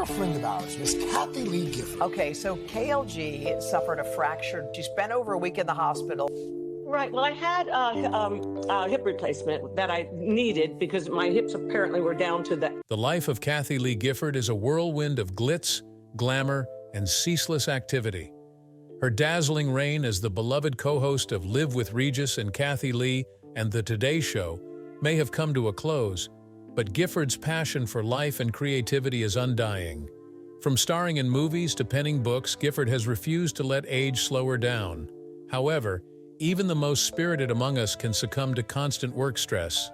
dear friend of ours, Miss Kathie Lee Gifford. Okay, so KLG suffered a fracture. She spent over a week in the hospital. Right. Well, I had a hip replacement that I needed because my hips apparently were down to the... The life of Kathie Lee Gifford is a whirlwind of glitz, glamour, and ceaseless activity. Her dazzling reign as the beloved co-host of Live with Regis and Kathie Lee and The Today Show may have come to a close, but Gifford's passion for life and creativity is undying. From starring in movies to penning books, Gifford has refused to let age slow her down. However, even the most spirited among us can succumb to constant work stress,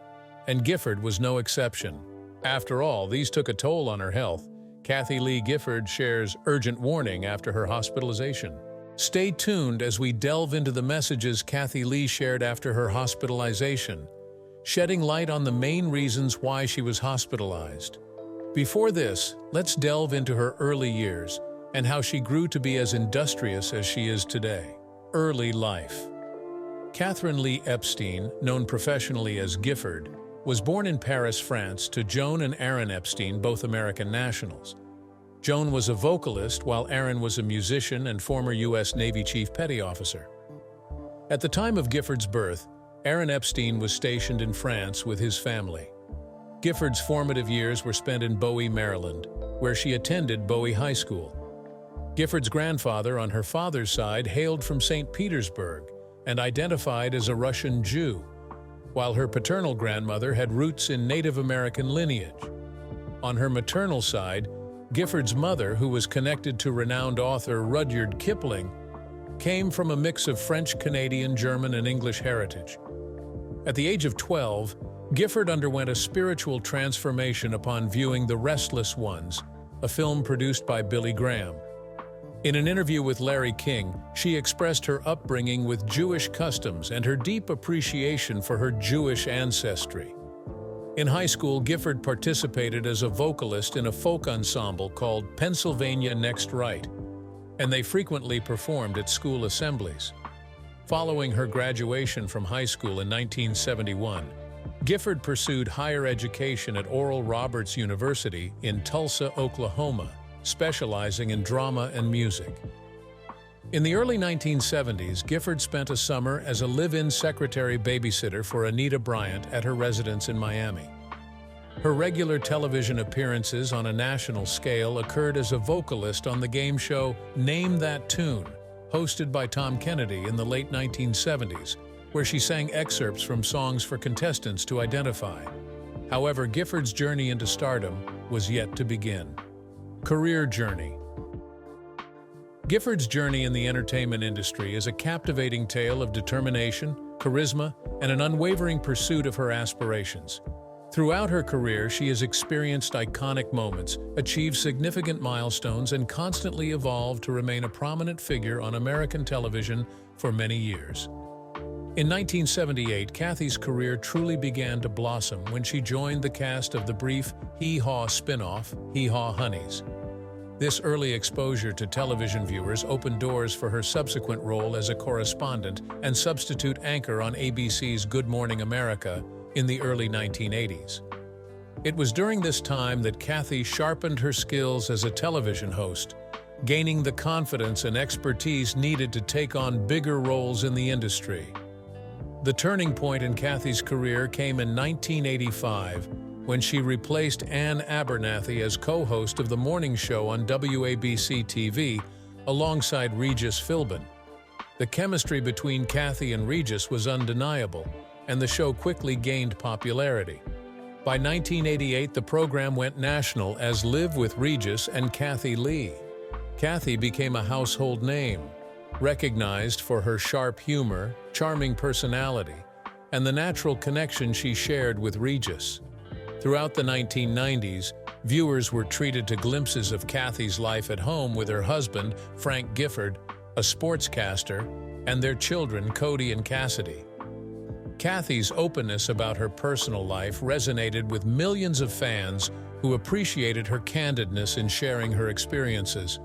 and Gifford was no exception. After all, these took a toll on her health. Kathie Lee Gifford shares urgent warning after her hospitalization. Stay tuned as we delve into the messages Kathie Lee shared after her hospitalization, shedding light on the main reasons why she was hospitalized. Before this, let's delve into her early years and how she grew to be as industrious as she is today. Early life. Catherine Lee Epstein, known professionally as Gifford, was born in Paris, France, to Joan and Aaron Epstein, both American nationals. Joan was a vocalist, while Aaron was a musician and former U.S. Navy Chief Petty Officer. At the time of Gifford's birth, Aaron Epstein was stationed in France with his family. Gifford's formative years were spent in Bowie, Maryland, where she attended Bowie High School. Gifford's grandfather, on her father's side, hailed from St. Petersburg and identified as a Russian Jew, while her paternal grandmother had roots in Native American lineage. On her maternal side, Gifford's mother, who was connected to renowned author Rudyard Kipling, came from a mix of French, Canadian, German, and English heritage. At the age of 12, Gifford underwent a spiritual transformation upon viewing The Restless Ones, a film produced by Billy Graham. In an interview with Larry King, she expressed her upbringing with Jewish customs and her deep appreciation for her Jewish ancestry. In high school, Gifford participated as a vocalist in a folk ensemble called Pennsylvania Next Right, and they frequently performed at school assemblies. Following her graduation from high school in 1971, Gifford pursued higher education at Oral Roberts University in Tulsa, Oklahoma, specializing in drama and music. In the early 1970s, Gifford spent a summer as a live-in secretary babysitter for Anita Bryant at her residence in Miami. Her regular television appearances on a national scale occurred as a vocalist on the game show Name That Tune, hosted by Tom Kennedy in the late 1970s, where she sang excerpts from songs for contestants to identify. However, Gifford's journey into stardom was yet to begin. Career journey. Gifford's journey in the entertainment industry is a captivating tale of determination, charisma, and an unwavering pursuit of her aspirations. Throughout her career, she has experienced iconic moments, achieved significant milestones, and constantly evolved to remain a prominent figure on American television for many years. In 1978, Kathie's career truly began to blossom when she joined the cast of the brief Hee Haw spin-off, Hee Haw Honeys. This early exposure to television viewers opened doors for her subsequent role as a correspondent and substitute anchor on ABC's Good Morning America in the early 1980s. It was during this time that Kathie sharpened her skills as a television host, gaining the confidence and expertise needed to take on bigger roles in the industry. The turning point in Kathie's career came in 1985 when she replaced Ann Abernathy as co-host of the morning show on WABC TV alongside Regis Philbin. The chemistry between Kathie and Regis was undeniable, and the show quickly gained popularity. By 1988, the program went national as Live with Regis and Kathie Lee. Kathie became a household name, recognized for her sharp humor, charming personality, and the natural connection she shared with Regis. Throughout the 1990s, viewers were treated to glimpses of Kathie's life at home with her husband, Frank Gifford, a sportscaster, and their children, Cody and Cassidy. Kathie's openness about her personal life resonated with millions of fans who appreciated her candidness in sharing her experiences.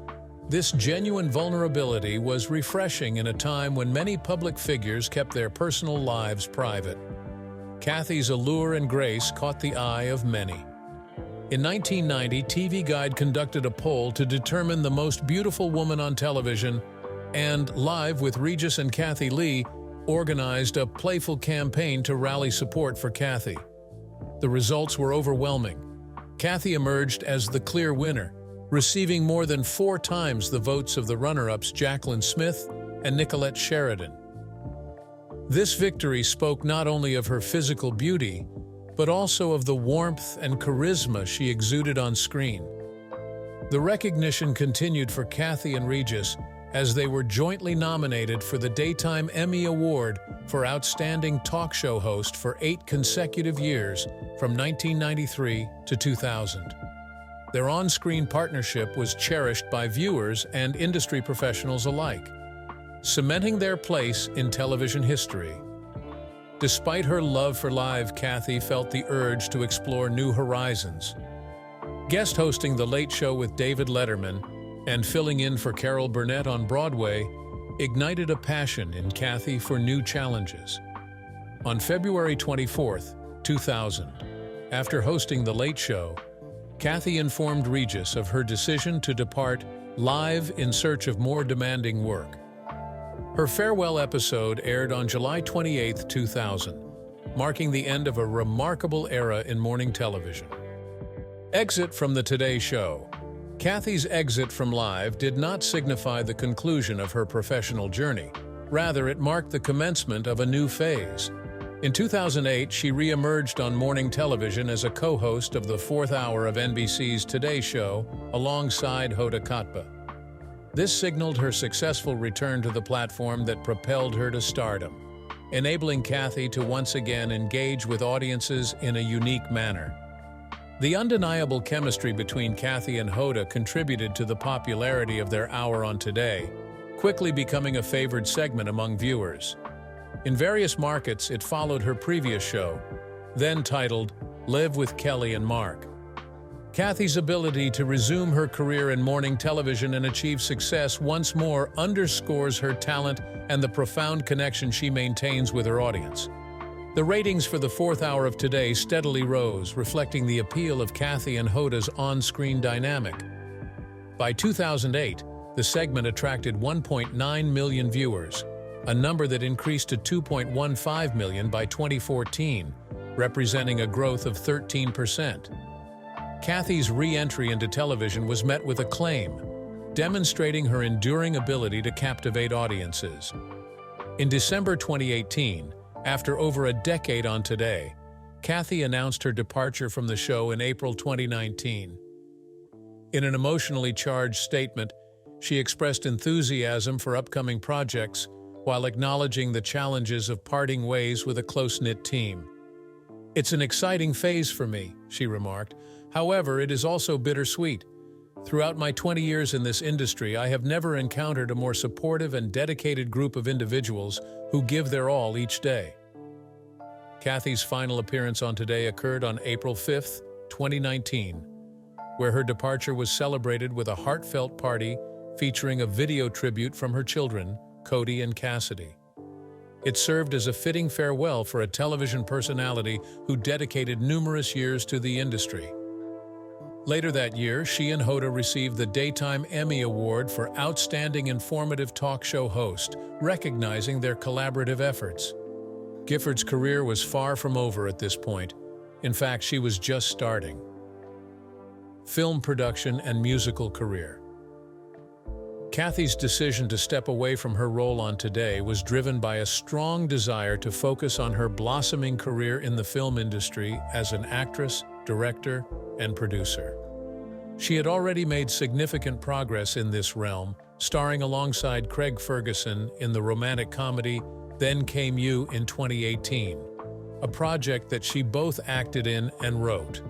This genuine vulnerability was refreshing in a time when many public figures kept their personal lives private. Kathie's allure and grace caught the eye of many. In 1990, TV Guide conducted a poll to determine the most beautiful woman on television, and Live with Regis and Kathie Lee organized a playful campaign to rally support for Kathie. The results were overwhelming. Kathie emerged as the clear winner, receiving more than 4 times the votes of the runner-ups Jacqueline Smith and Nicolette Sheridan. This victory spoke not only of her physical beauty, but also of the warmth and charisma she exuded on screen. The recognition continued for Kathie and Regis as they were jointly nominated for the Daytime Emmy Award for Outstanding Talk Show Host for 8 consecutive years from 1993 to 2000. Their on-screen partnership was cherished by viewers and industry professionals alike, cementing their place in television history. Despite her love for Live, Kathie felt the urge to explore new horizons. Guest hosting The Late Show with David Letterman and filling in for Carol Burnett on Broadway ignited a passion in Kathie for new challenges. On February 24, 2000, after hosting The Late Show, Kathie informed Regis of her decision to depart Live in search of more demanding work. Her farewell episode aired on July 28, 2000, marking the end of a remarkable era in morning television. Exit from The Today Show. Kathie's exit from Live did not signify the conclusion of her professional journey. Rather, it marked the commencement of a new phase. In 2008, she re-emerged on morning television as a co-host of the 4th hour of NBC's Today Show alongside Hoda Kotb. This signaled her successful return to the platform that propelled her to stardom, enabling Kathie to once again engage with audiences in a unique manner. The undeniable chemistry between Kathie and Hoda contributed to the popularity of their hour on Today, quickly becoming a favored segment among viewers. In various markets, it followed her previous show, then titled Live with Kelly and Mark. Kathie's ability to resume her career in morning television and achieve success once more underscores her talent and the profound connection she maintains with her audience. The ratings for the 4th hour of Today steadily rose, reflecting the appeal of Kathie and Hoda's on-screen dynamic. By 2008, the segment attracted 1.9 million viewers, a number that increased to 2.15 million by 2014, representing a growth of 13%. Kathie's re-entry into television was met with acclaim, demonstrating her enduring ability to captivate audiences. In December 2018, after over a decade on Today, Kathie announced her departure from the show in April 2019. In an emotionally charged statement, she expressed enthusiasm for upcoming projects while acknowledging the challenges of parting ways with a close-knit team. "It's an exciting phase for me," she remarked. "However, it is also bittersweet. Throughout my 20 years in this industry, I have never encountered a more supportive and dedicated group of individuals who give their all each day." Kathie's final appearance on Today occurred on April 5, 2019, where her departure was celebrated with a heartfelt party featuring a video tribute from her children, Cody and Cassidy. It served as a fitting farewell for a television personality who dedicated numerous years to the industry. Later that year, she and Hoda received the Daytime Emmy Award for Outstanding Informative Talk Show Host, recognizing their collaborative efforts. Gifford's career was far from over at this point. In fact, she was just starting. Film production and musical career. Kathie's decision to step away from her role on Today was driven by a strong desire to focus on her blossoming career in the film industry as an actress, director, and producer. She had already made significant progress in this realm, starring alongside Craig Ferguson in the romantic comedy Then Came You in 2018, a project that she both acted in and wrote.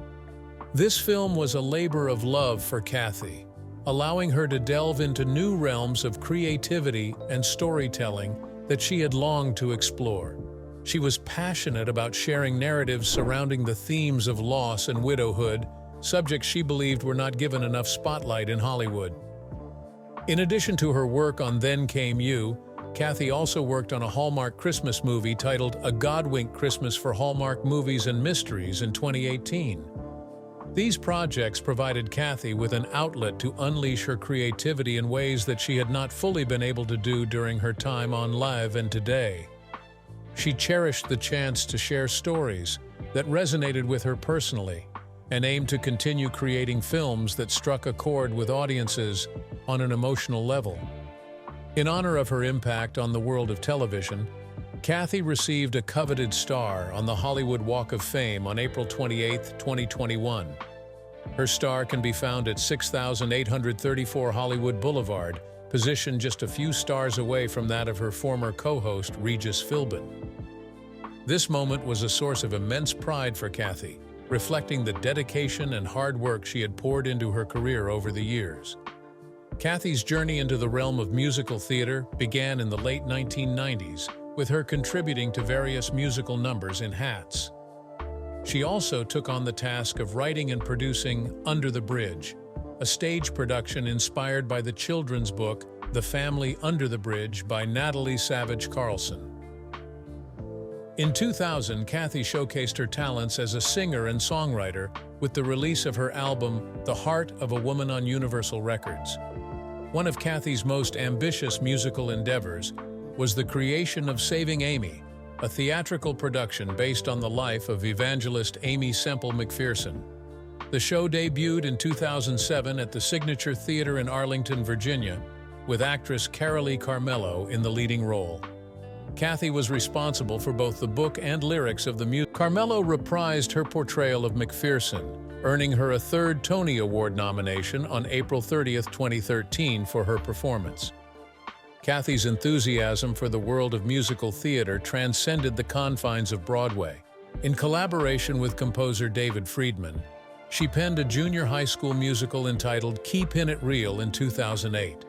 This film was a labor of love for Kathie, allowing her to delve into new realms of creativity and storytelling that she had longed to explore. She was passionate about sharing narratives surrounding the themes of loss and widowhood, subjects she believed were not given enough spotlight in Hollywood. In addition to her work on Then Came You, Kathie also worked on a Hallmark Christmas movie titled A Godwink Christmas for Hallmark Movies and Mysteries in 2018. These projects provided Kathie with an outlet to unleash her creativity in ways that she had not fully been able to do during her time on Live and Today. She cherished the chance to share stories that resonated with her personally and aimed to continue creating films that struck a chord with audiences on an emotional level. In honor of her impact on the world of television, Kathie received a coveted star on the Hollywood Walk of Fame on April 28, 2021. Her star can be found at 6834 Hollywood Boulevard, positioned just a few stars away from that of her former co-host Regis Philbin. This moment was a source of immense pride for Kathie, reflecting the dedication and hard work she had poured into her career over the years. Kathie's journey into the realm of musical theater began in the late 1990s, with her contributing to various musical numbers in Hats. She also took on the task of writing and producing Under the Bridge, a stage production inspired by the children's book The Family Under the Bridge by Natalie Savage Carlson. In 2000, Kathie showcased her talents as a singer and songwriter with the release of her album The Heart of a Woman on Universal Records. One of Kathie's most ambitious musical endeavors was the creation of Saving Amy, a theatrical production based on the life of evangelist Amy Semple McPherson. The show debuted in 2007 at the Signature Theater in Arlington, Virginia, with actress Carolee Carmello in the leading role. Kathie was responsible for both the book and lyrics of the music. Carmello reprised her portrayal of McPherson, earning her a third Tony Award nomination on April 30, 2013 for her performance. Kathie's enthusiasm for the world of musical theater transcended the confines of Broadway. In collaboration with composer David Friedman, she penned a junior high school musical entitled Keepin' It Real in 2008.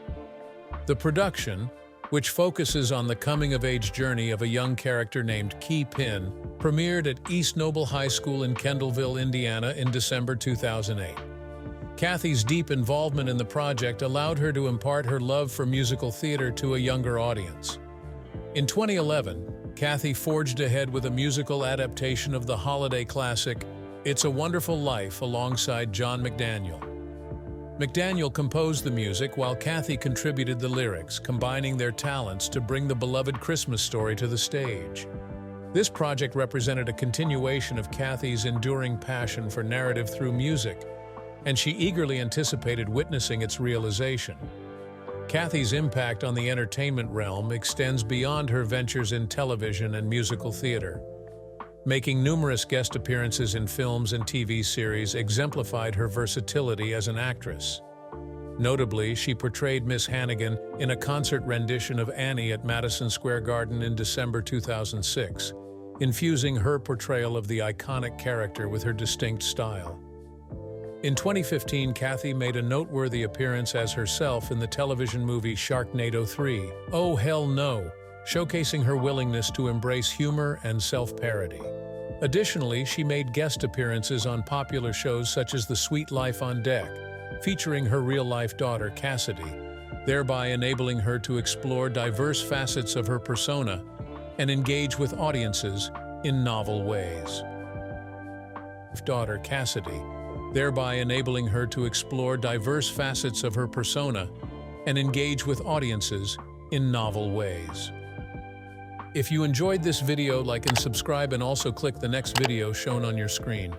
The production, which focuses on the coming-of-age journey of a young character named Key Pin, premiered at East Noble High School in Kendallville, Indiana in December 2008. Kathie's deep involvement in the project allowed her to impart her love for musical theater to a younger audience. In 2011, Kathie forged ahead with a musical adaptation of the holiday classic It's a Wonderful Life alongside John McDaniel. McDaniel composed the music while Kathie contributed the lyrics, combining their talents to bring the beloved Christmas story to the stage. This project represented a continuation of Kathie's enduring passion for narrative through music, and she eagerly anticipated witnessing its realization. Kathie's impact on the entertainment realm extends beyond her ventures in television and musical theater. Making numerous guest appearances in films and TV series exemplified her versatility as an actress. Notably, she portrayed Miss Hannigan in a concert rendition of Annie at Madison Square Garden in December 2006, infusing her portrayal of the iconic character with her distinct style. In 2015, Kathie made a noteworthy appearance as herself in the television movie Sharknado 3, Oh Hell No, showcasing her willingness to embrace humor and self-parody. Additionally, she made guest appearances on popular shows such as The Sweet Life on Deck, featuring her real-life daughter Cassidy, thereby enabling her to explore diverse facets of her persona and engage with audiences in novel ways. Daughter Cassidy, thereby enabling her to explore diverse facets of her persona and engage with audiences in novel ways. If you enjoyed this video, like and subscribe, and also click the next video shown on your screen.